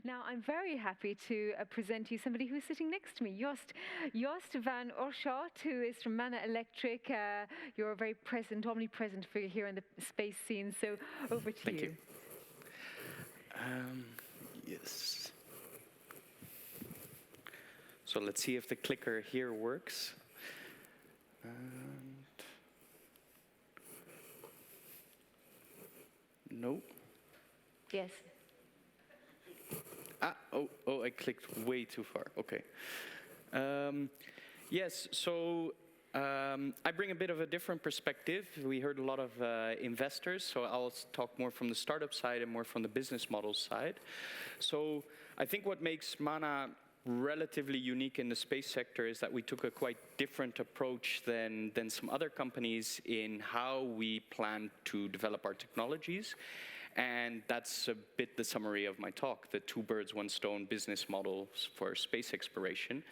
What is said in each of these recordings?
Now, I'm very happy to present you somebody who's sitting next to me, Joost van Oorschot, who is from Mana Electric. You're a very present, omnipresent figure here in the space scene, so over to Thank you. Yes. So let's see if the clicker here works. No. Yes. Oh, I clicked way too far. Okay. Yes, so I bring a bit of a different perspective. We heard a lot of investors, so I'll talk more from the startup side and more from the business model side. So I think what makes Mana relatively unique in the space sector is that we took a quite different approach than some other companies in how we plan to develop our technologies. And that's a bit the summary of my talk, the two birds, one stone business models for space exploration.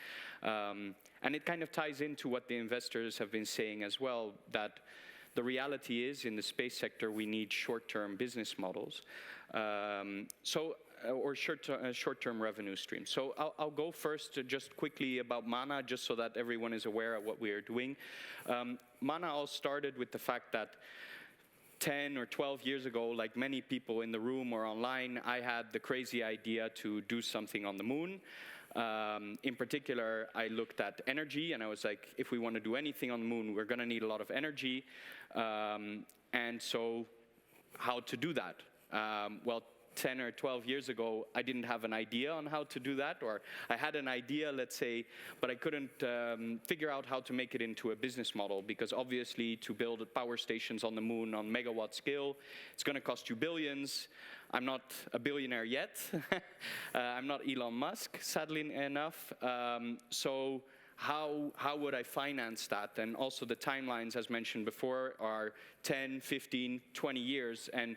And it kind of ties into what the investors have been saying as well, that the reality is in the space sector we need short-term business models. Or short-term revenue streams. So I'll go first just quickly about Mana, just so that everyone is aware of what we are doing. Mana all started with the fact that 10 or 12 years ago, like many people in the room or online, I had the crazy idea to do something on the moon. In particular, I looked at energy, and I was like, if we want to do anything on the moon, we're going to need a lot of energy. And so how to do that? Well, 10 or 12 years ago, I didn't have an idea on how to do that, or I had an idea, let's say, but I couldn't figure out how to make it into a business model, because obviously to build power stations on the moon on megawatt scale, it's going to cost you billions. I'm not a billionaire yet. I'm not Elon Musk, sadly enough. So how would I finance that? And also the timelines, as mentioned before, are 10, 15, 20 years. And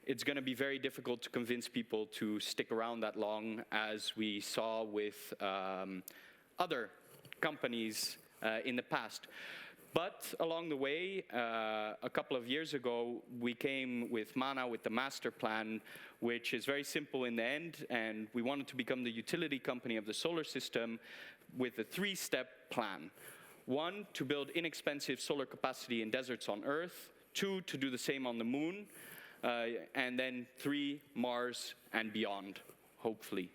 it's going to be very difficult to convince people to stick around that long, as we saw with other companies in the past. But along the way, a couple of years ago, we came with Mana with the master plan, which is very simple in the end, and we wanted to become the utility company of the solar system with a three-step plan. 1, to build inexpensive solar capacity in deserts on Earth. 2, to do the same on the moon. And then 3, Mars and beyond, hopefully.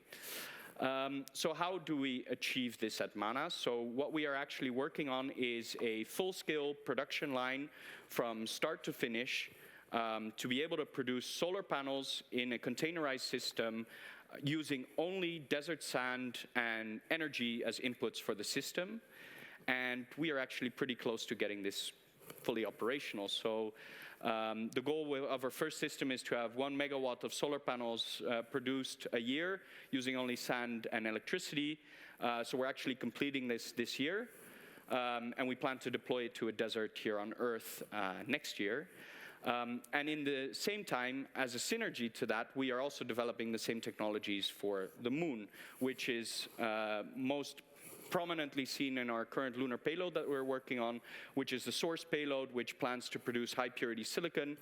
So how do we achieve this at Mana? So what we are actually working on is a full-scale production line from start to finish to be able to produce solar panels in a containerized system using only desert sand and energy as inputs for the system. And we are actually pretty close to getting this fully operational. So the goal of our first system is to have 1 megawatt of solar panels produced a year using only sand and electricity. So we're actually completing this year. And we plan to deploy it to a desert here on Earth next year. And in the same time, as a synergy to that, we are also developing the same technologies for the moon, which is most prominently seen in our current lunar payload that we're working on, which is the source payload, which plans to produce high-purity silicon,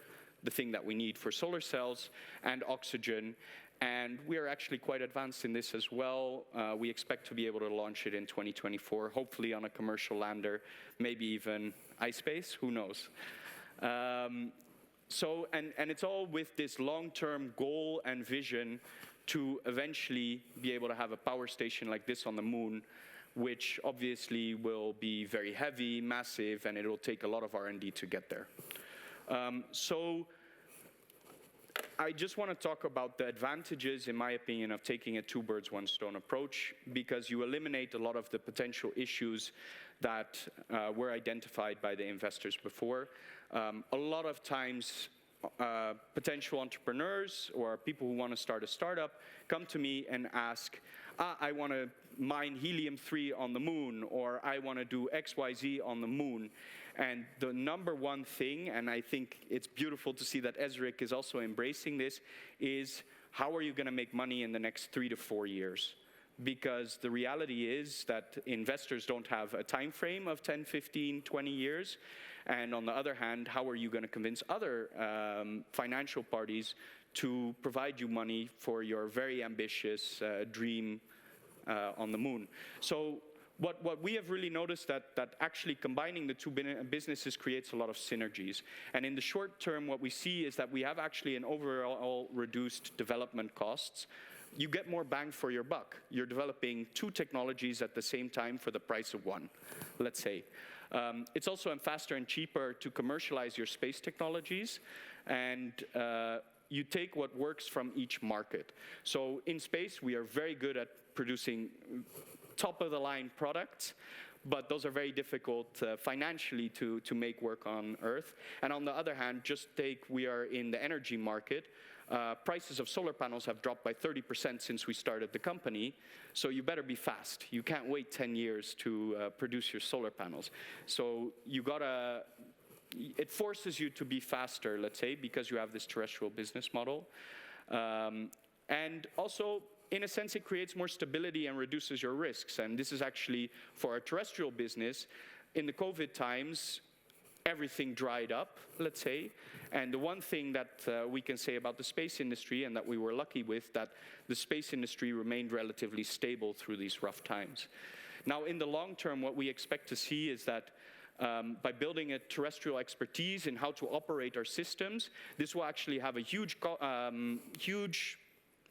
the thing that we need for solar cells, and oxygen. And we are actually quite advanced in this as well. We expect to be able to launch it in 2024, hopefully on a commercial lander, maybe even iSpace, who knows. So it's all with this long-term goal and vision to eventually be able to have a power station like this on the moon, which obviously will be very heavy, massive, and it'll take a lot of R&D to get there. So I just want to talk about the advantages, in my opinion, of taking a two birds, one stone approach, because you eliminate a lot of the potential issues that were identified by the investors before. A lot of times, potential entrepreneurs or people who want to start a startup come to me and ask, I want to mine helium-3 on the moon, or I want to do XYZ on the moon. And the number one thing, and I think it's beautiful to see that Esric is also embracing this, is how are you going to make money in the next 3 to 4 years? Because the reality is that investors don't have a time frame of 10, 15, 20 years. And on the other hand, how are you going to convince other financial parties to provide you money for your very ambitious dream on the moon. So what we have really noticed that actually combining the two businesses creates a lot of synergies. And in the short term, what we see is that we have actually an overall reduced development costs. You get more bang for your buck. You're developing two technologies at the same time for the price of one, let's say. It's also faster and cheaper to commercialize your space technologies, and you take what works from each market. So in space, we are very good at producing top-of-the-line products, but those are very difficult financially to make work on Earth. And on the other hand, we are in the energy market. Prices of solar panels have dropped by 30% since we started the company, so you better be fast. You can't wait 10 years to produce your solar panels. So it forces you to be faster, let's say, because you have this terrestrial business model. And also, in a sense, it creates more stability and reduces your risks. And this is actually, for our terrestrial business, in the COVID times, everything dried up, let's say. And the one thing that we can say about the space industry, and that we were lucky with, that the space industry remained relatively stable through these rough times. Now, in the long term, what we expect to see is that by building a terrestrial expertise in how to operate our systems, this will actually have a huge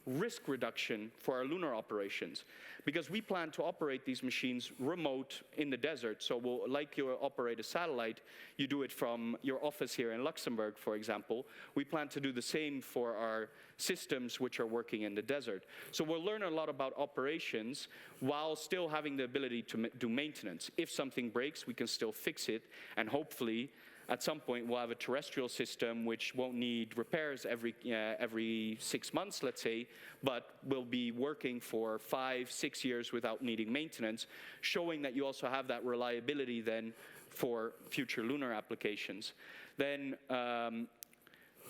risk reduction for our lunar operations, because we plan to operate these machines remote in the desert. So like you operate a satellite, you do it from your office here in Luxembourg, for example. We plan to do the same for our systems which are working in the desert. So we'll learn a lot about operations while still having the ability to do maintenance. If something breaks, we can still fix it, and hopefully at some point we'll have a terrestrial system which won't need repairs every 6 months, let's say, but will be working for 5-6 years without needing maintenance, showing that you also have that reliability then for future lunar applications. Then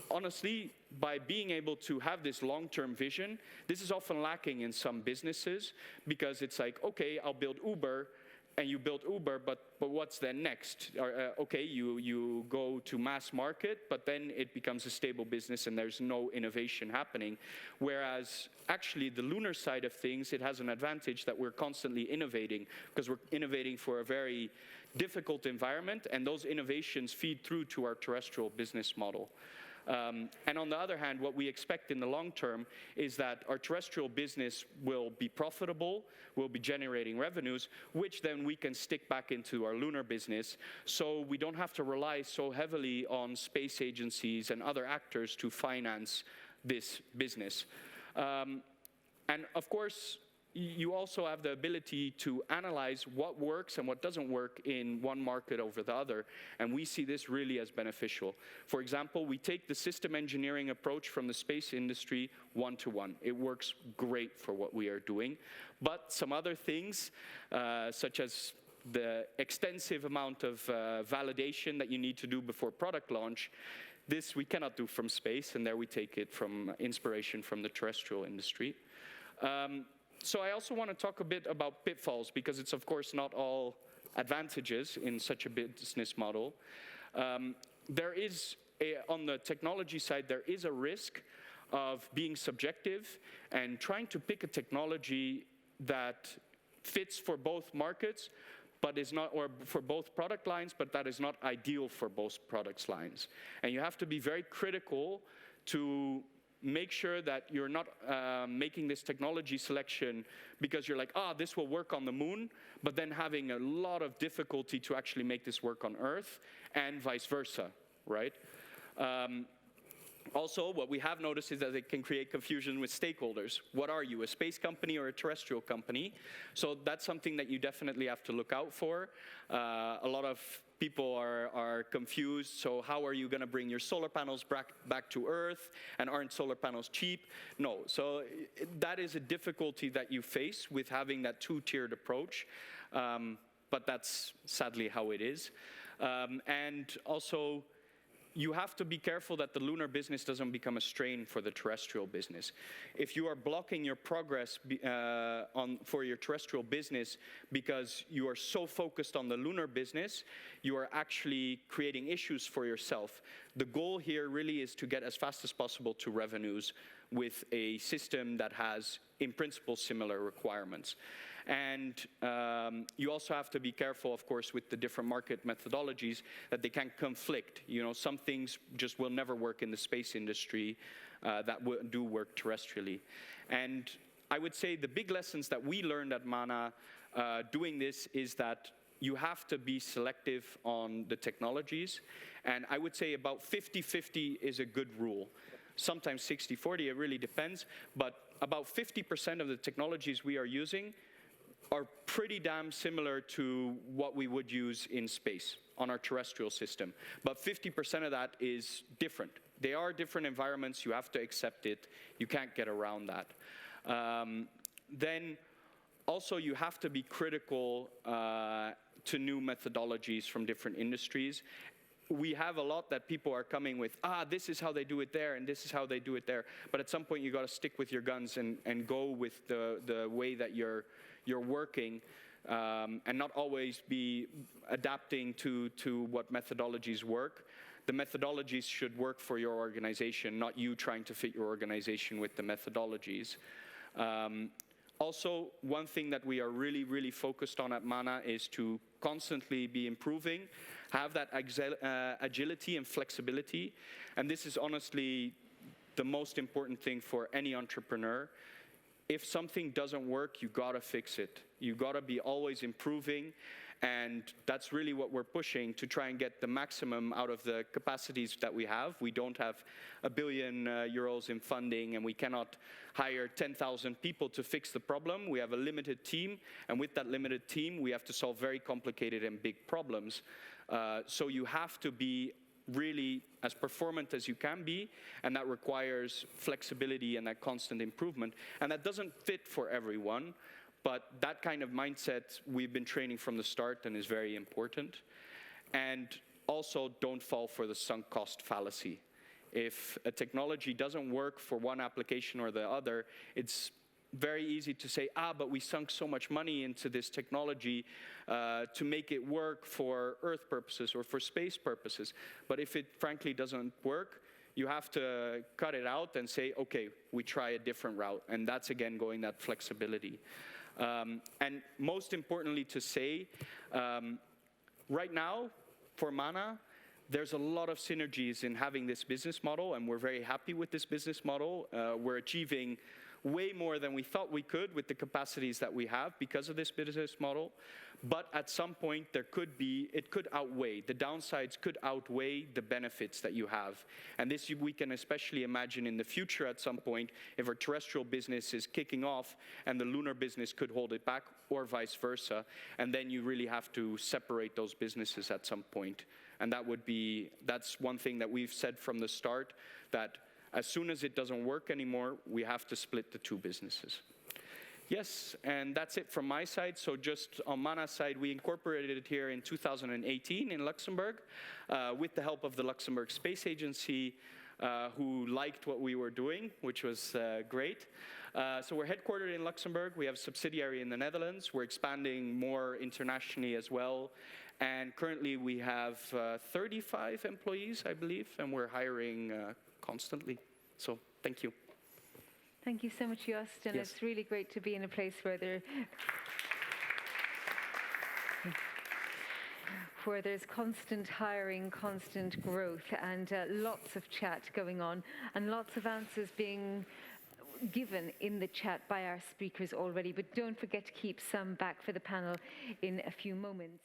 honestly, by being able to have this long-term vision, this is often lacking in some businesses, because it's like, okay, I'll build Uber, and you build Uber, but what's then next? Okay, you go to mass market, but then it becomes a stable business and there's no innovation happening. Whereas actually the lunar side of things, it has an advantage that we're constantly innovating, because we're innovating for a very difficult environment, and those innovations feed through to our terrestrial business model. And on the other hand, what we expect in the long term is that our terrestrial business will be profitable, will be generating revenues, which then we can stick back into our lunar business, so we don't have to rely so heavily on space agencies and other actors to finance this business. And of course, you also have the ability to analyze what works and what doesn't work in one market over the other, and we see this really as beneficial. For example, we take the system engineering approach from the space industry one-to-one. It works great for what we are doing, but some other things, such as the extensive amount of validation that you need to do before product launch, this we cannot do from space, and there we take it from inspiration from the terrestrial industry. So I also want to talk a bit about pitfalls, because it's of course not all advantages in such a business model. On the technology side, there is a risk of being subjective and trying to pick a technology that fits for both markets, but is not, or for both product lines, but that is not ideal for both product lines. And you have to be very critical to make sure that you're not making this technology selection because you're like, this will work on the moon, but then having a lot of difficulty to actually make this work on Earth, and vice versa, right? Also, what we have noticed is that it can create confusion with stakeholders. What are you, a space company or a terrestrial company? So that's something that you definitely have to look out for. A lot of people are confused. So how are you going to bring your solar panels back to Earth? And aren't solar panels cheap? No. So that is a difficulty that you face with having that two-tiered approach. But that's sadly how it is. And also, you have to be careful that the lunar business doesn't become a strain for the terrestrial business. If you are blocking your progress for your terrestrial business because you are so focused on the lunar business, you are actually creating issues for yourself. The goal here really is to get as fast as possible to revenues with a system that has, in principle, similar requirements. And you also have to be careful, of course, with the different market methodologies, that they can conflict. You know, some things just will never work in the space industry that do work terrestrially. And I would say the big lessons that we learned at Mana doing this is that you have to be selective on the technologies. And I would say about 50-50 is a good rule. Sometimes 60-40, it really depends. But about 50% of the technologies we are using are pretty damn similar to what we would use in space on our terrestrial system. But 50% of that is different. They are different environments. You have to accept it. You can't get around that. Then also you have to be critical to new methodologies from different industries. We have a lot that people are coming with, this is how they do it there, and this is how they do it there. But at some point, you got to stick with your guns and go with the way that you're working, and not always be adapting to what methodologies work. The methodologies should work for your organization, not you trying to fit your organization with the methodologies. Also, one thing that we are really, really focused on at Mana is to constantly be improving, have that agility and flexibility. And this is honestly the most important thing for any entrepreneur. If something doesn't work, you gotta fix it. You gotta be always improving. And that's really what we're pushing, to try and get the maximum out of the capacities that we have. We don't have €1 billion in funding, and we cannot hire 10,000 people to fix the problem. We have a limited team, and with that limited team, we have to solve very complicated and big problems. So you have to be really as performant as you can be, and that requires flexibility and that constant improvement. And that doesn't fit for everyone. But that kind of mindset we've been training from the start and is very important. And also, don't fall for the sunk cost fallacy. If a technology doesn't work for one application or the other, it's very easy to say, but we sunk so much money into this technology to make it work for Earth purposes or for space purposes. But if it frankly doesn't work, you have to cut it out and say, okay, we try a different route. And that's, again, going that flexibility. And most importantly to say, right now, for Mana, there's a lot of synergies in having this business model, and we're very happy with this business model. We're achieving way more than we thought we could with the capacities that we have because of this business model. But at some point, the downsides could outweigh the benefits that you have. And this we can especially imagine in the future at some point, if our terrestrial business is kicking off and the lunar business could hold it back, or vice versa. And then you really have to separate those businesses at some point. And that's one thing that we've said from the start, that as soon as it doesn't work anymore, we have to split the two businesses. Yes, and that's it from my side. So just on Mana's side, we incorporated it here in 2018 in Luxembourg with the help of the Luxembourg Space Agency, who liked what we were doing, which was great. So we're headquartered in Luxembourg. We have a subsidiary in the Netherlands. We're expanding more internationally as well. And currently we have 35 employees, I believe, and we're hiring constantly. So thank you. Thank you so much, Joost, and it's really great to be in a place where there's constant hiring, constant growth, and lots of chat going on, and lots of answers being given in the chat by our speakers already. But don't forget to keep some back for the panel in a few moments.